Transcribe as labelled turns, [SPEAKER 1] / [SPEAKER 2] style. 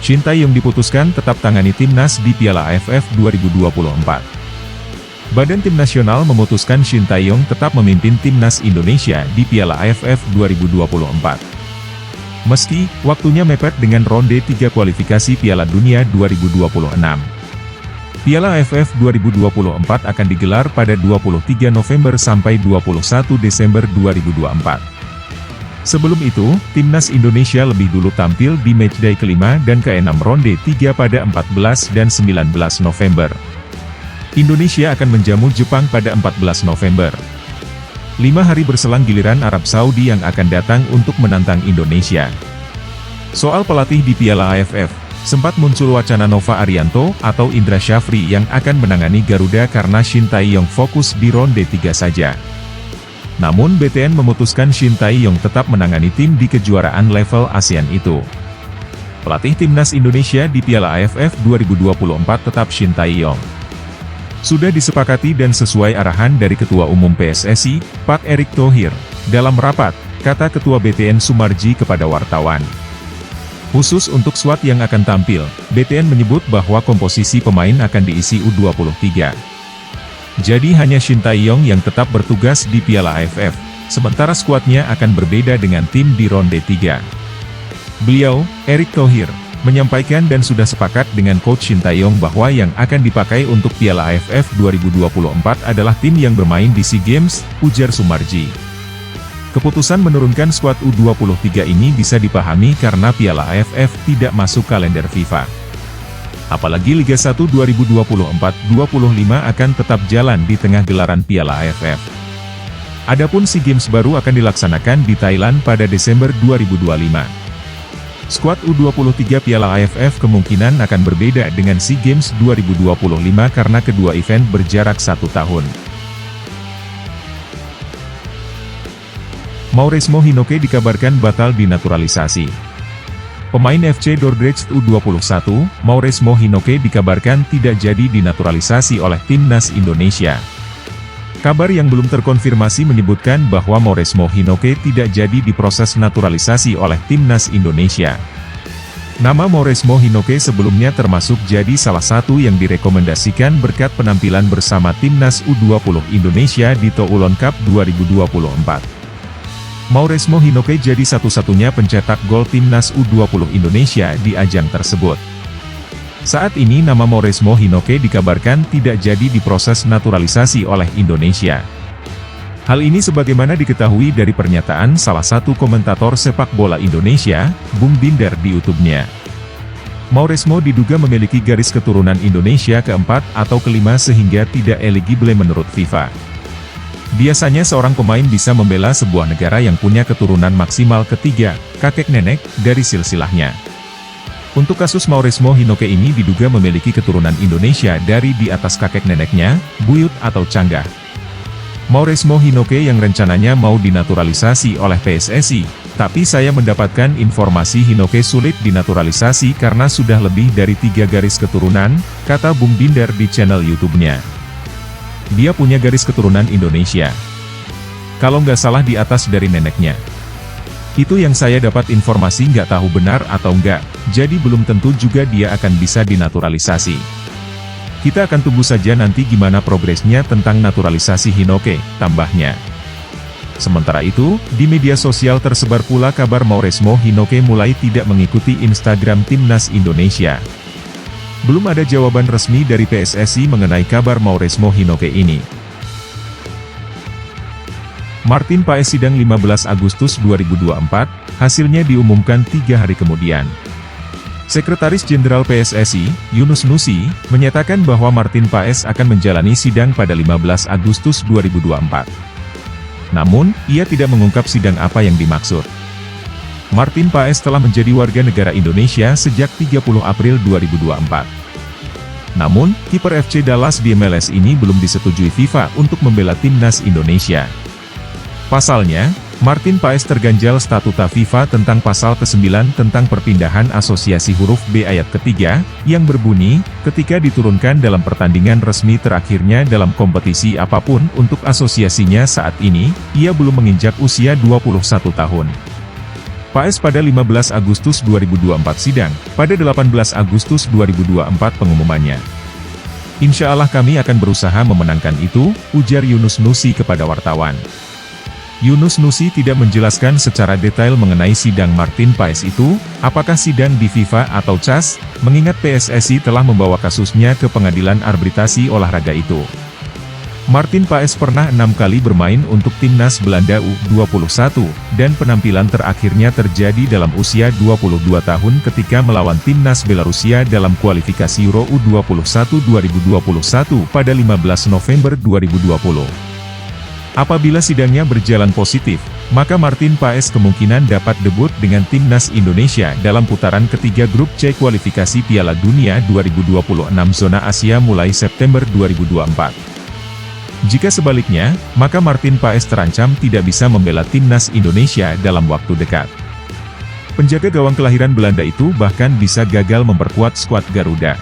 [SPEAKER 1] Shin Tae-yong diputuskan tetap tangani timnas di Piala AFF 2024. Badan Tim Nasional memutuskan Shin Tae-yong tetap memimpin timnas Indonesia di Piala AFF 2024. Meski waktunya mepet dengan ronde 3 kualifikasi Piala Dunia 2026. Piala AFF 2024 akan digelar pada 23 November sampai 21 Desember 2024. Sebelum itu, timnas Indonesia lebih dulu tampil di matchday kelima dan ke-6 ronde 3 pada 14 dan 19 November. Indonesia akan menjamu Jepang pada 14 November. 5 hari berselang giliran Arab Saudi yang akan datang untuk menantang Indonesia. Soal pelatih di Piala AFF, sempat muncul wacana Nova Arianto atau Indra Syafri yang akan menangani Garuda karena Shin Tae-yong fokus di ronde 3 saja. Namun BTN memutuskan Shin Tae-yong tetap menangani tim di kejuaraan level ASEAN itu. Pelatih timnas Indonesia di Piala AFF 2024 tetap Shin Tae-yong. Sudah disepakati dan sesuai arahan dari Ketua Umum PSSI, Pak Erick Thohir, dalam rapat, kata Ketua BTN Sumarji kepada wartawan. Khusus untuk squad yang akan tampil, BTN menyebut bahwa komposisi pemain akan diisi U23. Jadi hanya Shin Tae-yong yang tetap bertugas di Piala AFF, sementara skuadnya akan berbeda dengan tim di ronde 3. Beliau, Erick Thohir, menyampaikan dan sudah sepakat dengan Coach Shin Tae-yong bahwa yang akan dipakai untuk Piala AFF 2024 adalah tim yang bermain di SEA Games, ujar Sumarji. Keputusan menurunkan skuad U23 ini bisa dipahami karena Piala AFF tidak masuk kalender FIFA. Apalagi Liga 1 2024-25 akan tetap jalan di tengah gelaran Piala AFF. Adapun SEA Games baru akan dilaksanakan di Thailand pada Desember 2025. Skuad U23 Piala AFF kemungkinan akan berbeda dengan SEA Games 2025 karena kedua event berjarak 1 tahun. Mauresmo Hinoke dikabarkan batal dinaturalisasi. Pemain FC Dordrecht U21, Mauresmo Hinoke dikabarkan tidak jadi dinaturalisasi oleh timnas Indonesia. Kabar yang belum terkonfirmasi menyebutkan bahwa Mauresmo Hinoke tidak jadi diproses naturalisasi oleh timnas Indonesia. Nama Mauresmo Hinoke sebelumnya termasuk jadi salah satu yang direkomendasikan berkat penampilan bersama timnas U20 Indonesia di Toulon Cup 2024. Mauresmo Hinoke jadi satu-satunya pencetak gol timnas U20 Indonesia di ajang tersebut. Saat ini nama Mauresmo Hinoke dikabarkan tidak jadi diproses naturalisasi oleh Indonesia. Hal ini sebagaimana diketahui dari pernyataan salah satu komentator sepak bola Indonesia, Bung Binder di YouTube-nya. Mauresmo diduga memiliki garis keturunan Indonesia keempat atau kelima sehingga tidak eligible menurut FIFA. Biasanya seorang pemain bisa membela sebuah negara yang punya keturunan maksimal ketiga, kakek nenek, dari silsilahnya. Untuk kasus Mauresmo Hinoke ini diduga memiliki keturunan Indonesia dari di atas kakek neneknya, buyut atau canggah. Mauresmo Hinoke yang rencananya mau dinaturalisasi oleh PSSI, tapi saya mendapatkan informasi Hinoke sulit dinaturalisasi karena sudah lebih dari 3 garis keturunan, kata Bung Binder di channel YouTube-nya. Dia punya garis keturunan Indonesia. Kalau nggak salah di atas dari neneknya. Itu yang saya dapat informasi, nggak tahu benar atau enggak, jadi belum tentu juga dia akan bisa dinaturalisasi. Kita akan tunggu saja nanti gimana progresnya tentang naturalisasi Hinoke, tambahnya. Sementara itu, di media sosial tersebar pula kabar Mauresmo Hinoke mulai tidak mengikuti Instagram Timnas Indonesia. Belum ada jawaban resmi dari PSSI mengenai kabar Mauresmo Hinoke ini. Martin Paes sidang 15 Agustus 2024, hasilnya diumumkan 3 hari kemudian. Sekretaris Jenderal PSSI, Yunus Nusi, menyatakan bahwa Martin Paes akan menjalani sidang pada 15 Agustus 2024. Namun, ia tidak mengungkap sidang apa yang dimaksud. Martin Paes telah menjadi warga negara Indonesia sejak 30 April 2024. Namun, kiper FC Dallas di MLS ini belum disetujui FIFA untuk membela timnas Indonesia. Pasalnya, Martin Paes terganjal statuta FIFA tentang pasal ke-9 tentang perpindahan asosiasi huruf B ayat ketiga, yang berbunyi, ketika diturunkan dalam pertandingan resmi terakhirnya dalam kompetisi apapun untuk asosiasinya saat ini, ia belum menginjak usia 21 tahun. Paes pada 15 Agustus 2024 sidang, pada 18 Agustus 2024 pengumumannya. Insya Allah kami akan berusaha memenangkan itu, ujar Yunus Nusi kepada wartawan. Yunus Nusi tidak menjelaskan secara detail mengenai sidang Martin Paes itu, apakah sidang di FIFA atau CAS, mengingat PSSI telah membawa kasusnya ke pengadilan arbitrasi olahraga itu. Martin Paes pernah 6 kali bermain untuk timnas Belanda U21, dan penampilan terakhirnya terjadi dalam usia 22 tahun ketika melawan timnas Belarusia dalam kualifikasi Euro U21 2021 pada 15 November 2020. Apabila sidangnya berjalan positif, maka Martin Paes kemungkinan dapat debut dengan timnas Indonesia dalam putaran ketiga grup C kualifikasi Piala Dunia 2026 zona Asia mulai September 2024. Jika sebaliknya, maka Martin Paes terancam tidak bisa membela timnas Indonesia dalam waktu dekat. Penjaga gawang kelahiran Belanda itu bahkan bisa gagal memperkuat skuad Garuda.